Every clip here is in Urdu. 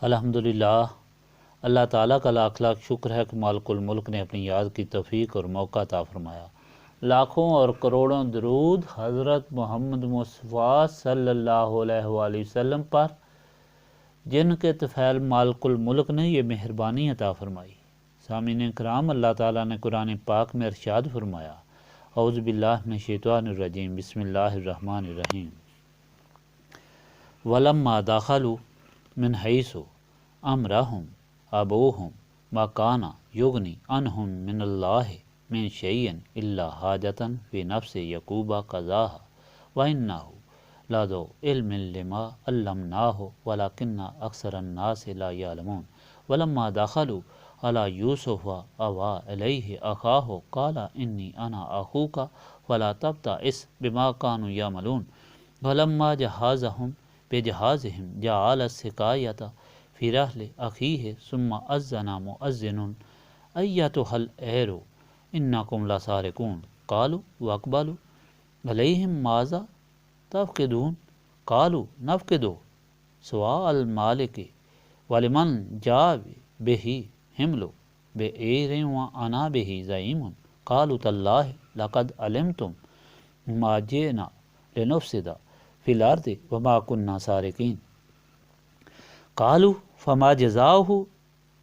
الحمدللہ، اللہ تعالیٰ کا لاکھ لاکھ شکر ہے کہ مالک الملک نے اپنی یاد کی توفیق اور موقع عطا فرمایا۔ لاکھوں اور کروڑوں درود حضرت محمد مصطفیٰ صلی اللہ علیہ وآلہ وسلم پر، جن کے طفیل مالک الملک نے یہ مہربانی عطا فرمائی۔ سامعین کرام، اللہ تعالیٰ نے قرآن پاک میں ارشاد فرمایا، اعوذ باللہ من الشیطان الرجیم، بسم اللہ الرحمن الرحیم۔ وَلَمَّا دَخَلُوا مِنْ حَيْثُ أَمَرَهُمْ أَبُوهُمْ مَا كَانَ يُغْنِي عَنْهُمْ مِنَ اللَّهِ مِنْ شَيْءٍ إِلَّا حَاجَةً فِي نَفْسِ يَعْقُوبَ قَضَاهَا وَإِنَّهُ لَذُو عِلْمٍ لِمَا عَلَّمْنَاهُ وَلَكِنَّ أَكْثَرَ النَّاسِ لَا يَعْلَمُونَ وَلَمَّا دَخَلُوا عَلَى يُوسُفَ آوَى إِلَيْهِ أَخَاهُ قَالَ إِنِّي أَنَا أَخُوكَ وَلَا تَبْتَئِسْ بِمَا كَانُوا يَعْمَلُونَ وَلَمَّا جَهَّزَهُم بِجَهَازِهِمْ جَعَلَ السِّقَايَةَ فِي رَحْلِ أَخِيهِ ثُمَّ أَذَّنَ مُؤَذِّنٌ أَيَّتُهَا الْعِيرُ إِنَّكُمْ لَسَارِقُونَ قَالُوا وَأَقْبَلُوا عَلَيْهِمْ مَاذَا تَفْقِدُونَ قَالُوا نَفْقِدُ سُوَاءَ الْمَالِكِ وَلِمَنْ جَاءَ بِهِ حِمْلُ بَعِيرٍ وَأَنَا بِهِ زَعِيمٌ قَالُوا تَاللَّهِ لَقَدْ عَلِمْتُمْ مَا جِئْنَا لِنُفْسِدَ فِي الْأَرْضِ وَمَا كُنَّا سَارِقِينَ قالوا فما جزاؤه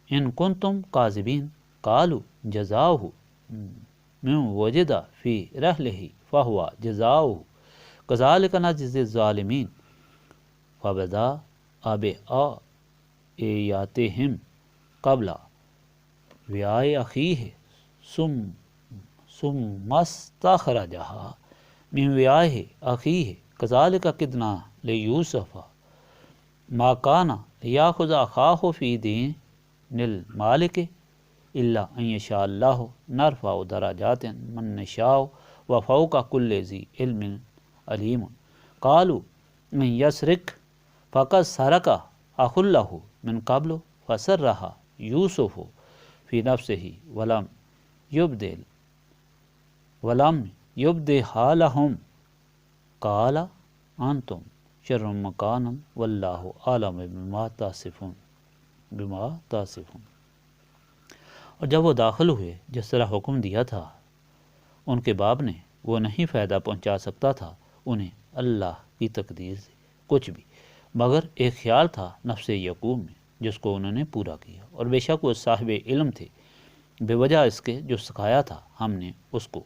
ان کنتم کاذبین قالوا جزاؤه من وجد فی رحلہ فہو جزاؤه کذالک نجزی الظالمین فبدا بآیاتہم قبل وعاء اخیہ ثم استخرجها من وعاء اخیہ کذالک کدنا لیوسف ما کان لیاخذ اخاہ فی دین المالک الا ان یشاء اللہ نرفع درجات من نشاء وفوق کل ذی علم علیم قالوا من یسرق فقد سرق اخ لہ من قبل فسرها یوسف فی نفسہ ولم یبدها لهم قال انتم شر مکانا واللہ عالم بما تصفون۔ اور جب وہ داخل ہوئے جس طرح حکم دیا تھا ان کے باپ نے، وہ نہیں فائدہ پہنچا سکتا تھا انہیں اللہ کی تقدیر سے کچھ بھی، مگر ایک خیال تھا نفس یعقوب میں جس کو انہوں نے پورا کیا، اور بے شک وہ صاحب علم تھے بے وجہ اس کے جو سکھایا تھا ہم نے اس کو،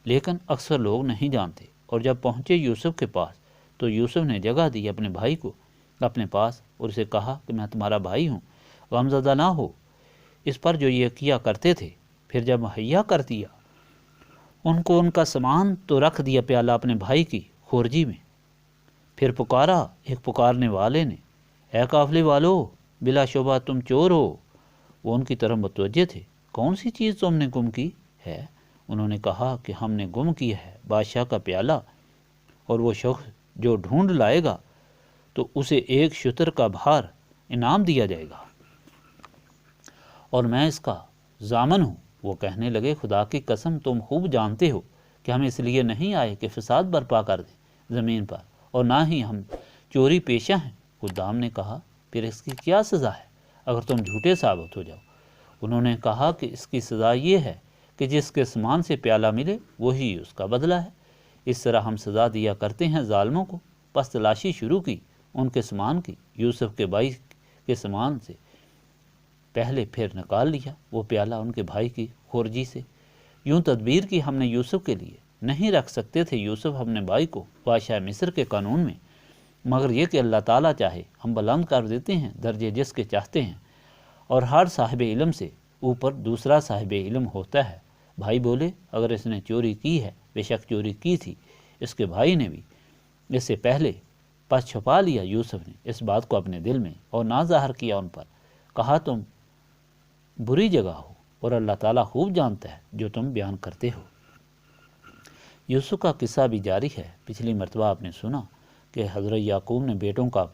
لیکن اکثر لوگ نہیں جانتے۔ اور جب پہنچے یوسف کے پاس تو یوسف نے جگہ دی اپنے بھائی کو اپنے پاس اور اسے کہا کہ میں تمہارا بھائی ہوں، غمزدہ نہ ہو اس پر جو یہ کیا کرتے تھے۔ پھر جب مہیا کر دیا ان کو ان کا سامان تو رکھ دیا پیالہ اپنے بھائی کی خورجی میں۔ پھر پکارا ایک پکارنے والے نے، اے قافلے والو، بلا شبہ تم چور ہو۔ وہ ان کی طرف متوجہ تھے، کون سی چیز تم نے گم کی ہے؟ انہوں نے کہا کہ ہم نے گم کیا ہے بادشاہ کا پیالہ، اور وہ شخص جو ڈھونڈ لائے گا تو اسے ایک شتر کا بھار انعام دیا جائے گا، اور میں اس کا ضامن ہوں۔ وہ کہنے لگے، خدا کی قسم تم خوب جانتے ہو کہ ہم اس لیے نہیں آئے کہ فساد برپا کر دیں زمین پر، اور نہ ہی ہم چوری پیشہ ہیں۔ خدام نے کہا، پھر اس کی کیا سزا ہے اگر تم جھوٹے ثابت ہو جاؤ؟ انہوں نے کہا کہ اس کی سزا یہ ہے کہ جس کے سامان سے پیالہ ملے وہی اس کا بدلہ ہے۔ اس طرح ہم سزا دیا کرتے ہیں ظالموں کو۔ پس تلاشی شروع کی ان کے سامان کی، یوسف کے بھائی کے سامان سے پہلے پھر نکال لیا وہ پیالہ ان کے بھائی کی خورجی سے۔ یوں تدبیر کی ہم نے یوسف کے لیے، نہیں رکھ سکتے تھے یوسف اپنے بھائی کو بادشاہ مصر کے قانون میں، مگر یہ کہ اللہ تعالیٰ چاہے ہم بلند کر دیتے ہیں درجے جس کے چاہتے ہیں، اور ہر صاحب علم سے اوپر دوسرا صاحب علم ہوتا ہے۔ بھائی بولے، اگر اس نے چوری کی ہے، بے شک چوری کی تھی اس کے بھائی نے بھی اس سے پہلے، پس چھپا لیا یوسف نے اس بات کو اپنے دل میں اور نہ ظاہر کیا ان پر۔ کہا تم بری جگہ ہو اور اللہ تعالیٰ خوب جانتا ہے جو تم بیان کرتے ہو۔ یوسف کا قصہ بھی جاری ہے۔ پچھلی مرتبہ آپ نے سنا کہ حضرت یعقوب نے بیٹوں کا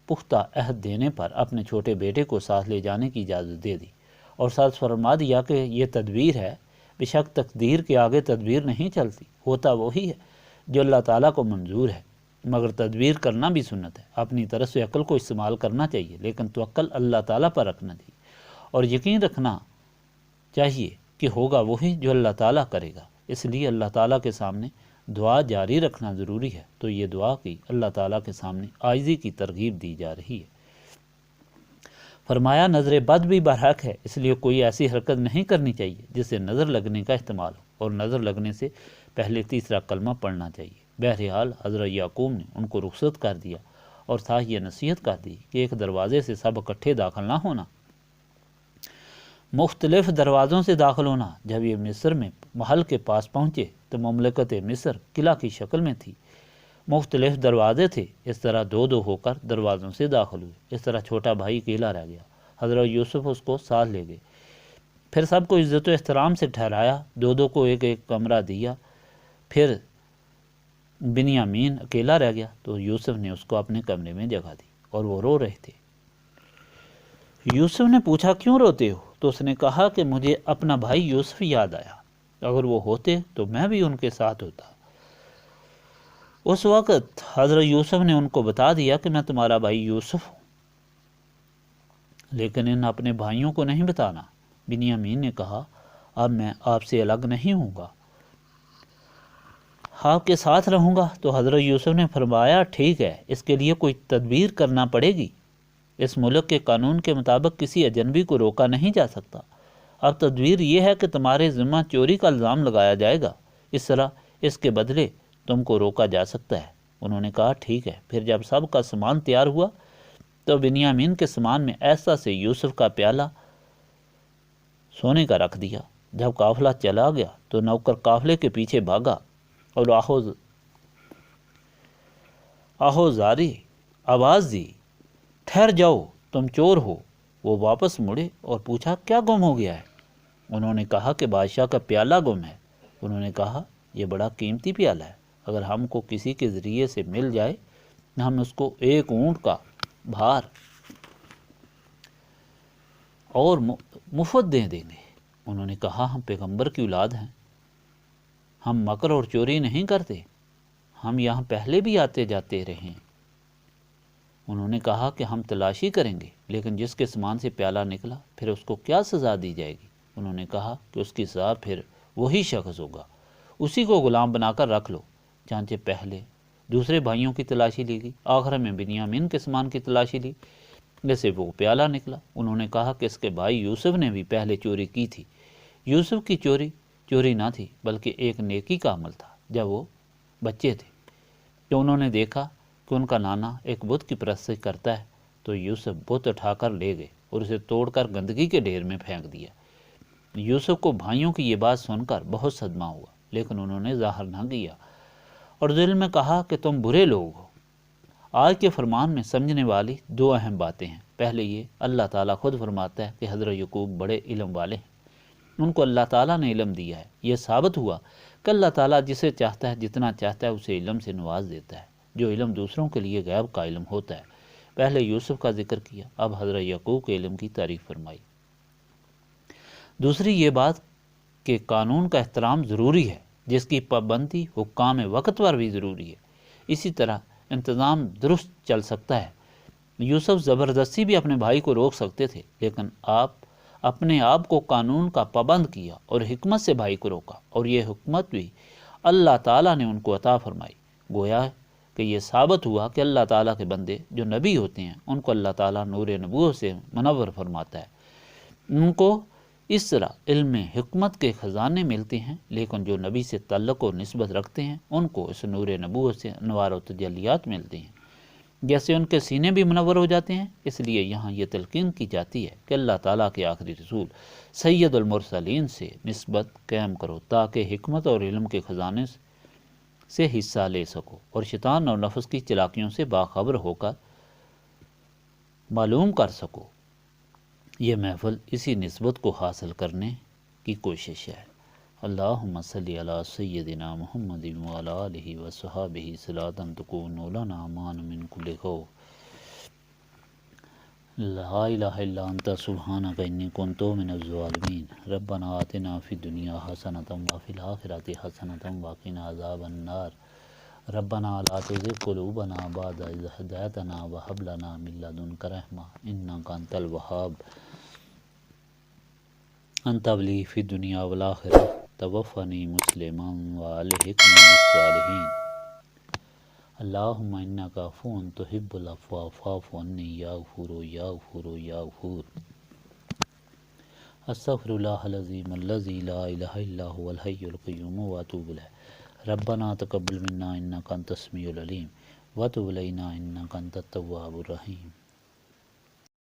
پختہ عہد دینے پر اپنے چھوٹے بیٹے کو ساتھ لے جانے کی اجازت دے دی، اور ساتھ فرما دیا کہ یہ تدبیر ہے، بے شک تقدیر کے آگے تدبیر نہیں چلتی، ہوتا وہی ہے جو اللہ تعالیٰ کو منظور ہے۔ مگر تدبیر کرنا بھی سنت ہے۔ اپنی طرف سے عقل کو استعمال کرنا چاہیے، لیکن توکل اللہ تعالیٰ پر رکھنا چاہیے، اور یقین رکھنا چاہیے کہ ہوگا وہی جو اللہ تعالیٰ کرے گا۔ اس لیے اللہ تعالیٰ کے سامنے دعا جاری رکھنا ضروری ہے۔ تو یہ دعا کی اللہ تعالیٰ کے سامنے عاجزی کی ترغیب دی جا رہی ہے۔ فرمایا نظر بد بھی برحق ہے، اس لیے کوئی ایسی حرکت نہیں کرنی چاہیے جس سے نظر لگنے کا احتمال ہو، اور نظر لگنے سے پہلے تیسرا کلمہ پڑھنا چاہیے۔ بہرحال حضرت یعقوب نے ان کو رخصت کر دیا اور ساتھ یہ نصیحت کر دی کہ ایک دروازے سے سب اکٹھے داخل نہ ہونا، مختلف دروازوں سے داخل ہونا۔ جب یہ مصر میں محل کے پاس پہنچے تو مملکت مصر قلعہ کی شکل میں تھی، مختلف دروازے تھے، اس طرح دو دو ہو کر دروازوں سے داخل ہوئے۔ اس طرح چھوٹا بھائی اکیلا رہ گیا، حضرت یوسف اس کو ساتھ لے گئے، پھر سب کو عزت و احترام سے ٹھہرایا، دو دو کو ایک ایک کمرہ دیا۔ پھر بنیامین اکیلا رہ گیا تو یوسف نے اس کو اپنے کمرے میں جگہ دی، اور وہ رو رہے تھے۔ یوسف نے پوچھا کیوں روتے ہو؟ تو اس نے کہا کہ مجھے اپنا بھائی یوسف یاد آیا، اگر وہ ہوتے تو میں بھی ان کے ساتھ ہوتا۔ اس وقت حضرت یوسف نے ان کو بتا دیا کہ میں تمہارا بھائی یوسف ہوں، لیکن ان اپنے بھائیوں کو نہیں بتانا۔ بنیامین نے کہا اب میں آپ سے الگ نہیں ہوں گا، آپ کے ساتھ رہوں گا۔ تو حضرت یوسف نے فرمایا ٹھیک ہے، اس کے لیے کوئی تدبیر کرنا پڑے گی۔ اس ملک کے قانون کے مطابق کسی اجنبی کو روکا نہیں جا سکتا۔ اب تدبیر یہ ہے کہ تمہارے ذمہ چوری کا الزام لگایا جائے گا، اس طرح اس کے بدلے تم کو روکا جا سکتا ہے۔ انہوں نے کہا ٹھیک ہے۔ پھر جب سب کا سامان تیار ہوا تو بنیامین کے سامان میں ایسا سے یوسف کا پیالہ سونے کا رکھ دیا۔ جب قافلہ چلا گیا تو نوکر قافلے کے پیچھے بھاگا اور آہو زاری آواز دی، ٹھہر جاؤ، تم چور ہو۔ وہ واپس مڑے اور پوچھا کیا گم ہو گیا ہے؟ انہوں نے کہا کہ بادشاہ کا پیالہ گم ہے۔ انہوں نے کہا یہ بڑا قیمتی پیالہ ہے، اگر ہم کو کسی کے ذریعے سے مل جائے ہم اس کو 1 اونٹ کا بھار اور مفت دے دیں گے۔ انہوں نے کہا ہم پیغمبر کی اولاد ہیں، ہم مکر اور چوری نہیں کرتے، ہم یہاں پہلے بھی آتے جاتے رہے ہیں۔ انہوں نے کہا کہ ہم تلاشی کریں گے، لیکن جس کے سامان سے پیالہ نکلا پھر اس کو کیا سزا دی جائے گی؟ انہوں نے کہا کہ اس کی سزا پھر وہی شخص ہوگا، اسی کو غلام بنا کر رکھ لو۔ چانچہ پہلے دوسرے بھائیوں کی تلاشی لی گئی، آخر میں بنیامین کے سامان کی تلاشی لی، جیسے وہ پیالہ نکلا۔ انہوں نے کہا کہ اس کے بھائی یوسف نے بھی پہلے چوری کی تھی۔ یوسف کی چوری نہ تھی بلکہ ایک نیکی کا عمل تھا۔ جب وہ بچے تھے تو انہوں نے دیکھا کہ ان کا نانا ایک بت کی پرستش کرتا ہے، تو یوسف بت اٹھا کر لے گئے اور اسے توڑ کر گندگی کے ڈھیر میں پھینک دیا۔ یوسف کو بھائیوں کی یہ بات سن کر بہت صدمہ ہوا، لیکن انہوں نے ظاہر نہ کیا اور دل میں کہا کہ تم برے لوگ ہو۔ آج کے فرمان میں سمجھنے والی 2 اہم باتیں ہیں۔ پہلے یہ اللہ تعالیٰ خود فرماتا ہے کہ حضرت یعقوب بڑے علم والے ہیں، ان کو اللہ تعالیٰ نے علم دیا ہے۔ یہ ثابت ہوا کہ اللہ تعالیٰ جسے چاہتا ہے جتنا چاہتا ہے اسے علم سے نواز دیتا ہے، جو علم دوسروں کے لیے غیب کا علم ہوتا ہے۔ پہلے یوسف کا ذکر کیا، اب حضرت یعقوب کے علم کی تعریف فرمائی۔ دوسری یہ بات کہ قانون کا احترام ضروری ہے، جس کی پابندی حکام وقت پر بھی ضروری ہے۔ اسی طرح انتظام درست چل سکتا ہے۔ یوسف زبردستی بھی اپنے بھائی کو روک سکتے تھے، لیکن اپنے آپ کو قانون کا پابند کیا اور حکمت سے بھائی کو روکا، اور یہ حکمت بھی اللہ تعالیٰ نے ان کو عطا فرمائی۔ گویا کہ یہ ثابت ہوا کہ اللہ تعالیٰ کے بندے جو نبی ہوتے ہیں ان کو اللہ تعالیٰ نور نبوت سے منور فرماتا ہے۔ ان کو اس طرح علم حکمت کے خزانے ملتے ہیں، لیکن جو نبی سے تعلق و نسبت رکھتے ہیں ان کو اس نور نبوت سے انوار و تجلیات ملتے ہیں، جیسے ان کے سینے بھی منور ہو جاتے ہیں۔ اس لیے یہاں یہ تلقین کی جاتی ہے کہ اللہ تعالیٰ کے آخری رسول سید المرسلین سے نسبت قائم کرو تاکہ حکمت اور علم کے خزانے سے حصہ لے سکو اور شیطان اور نفس کی چلاکیوں سے باخبر ہو کر معلوم کر سکو۔ یہ محفل اسی نسبت کو حاصل کرنے کی کوشش ہے۔ اللہم صلی علی سیدنا محمد وعلی آلہ وصحبہ صلاۃ تکون لنا امان من کل خوف۔ لا الہ الا انت سبحانک انی کنت من الظالمین۔ ربنا آتنا فی الدنیا حسنۃ وفی الآخرۃ حسنۃ وقنا عذاب النار۔ ربنا لا تزغ قلوبنا بعد إذ هديتنا وهب لنا من لدنك رحمة إنك أنت الوهاب أنت ولي في الدنيا والآخرة توفني مسلما وألحقني بالصالحين اللهم إنك عفو تحب العفو فاعف عني يا غفور يا غفور يا غفور استغفر الله العظيم الذي لا إله إلا هو الحي القيوم وأتوب إليه ربنا تقبل منا إنك أنت السميع العليم وتب علينا إنك أنت التواب الرحيم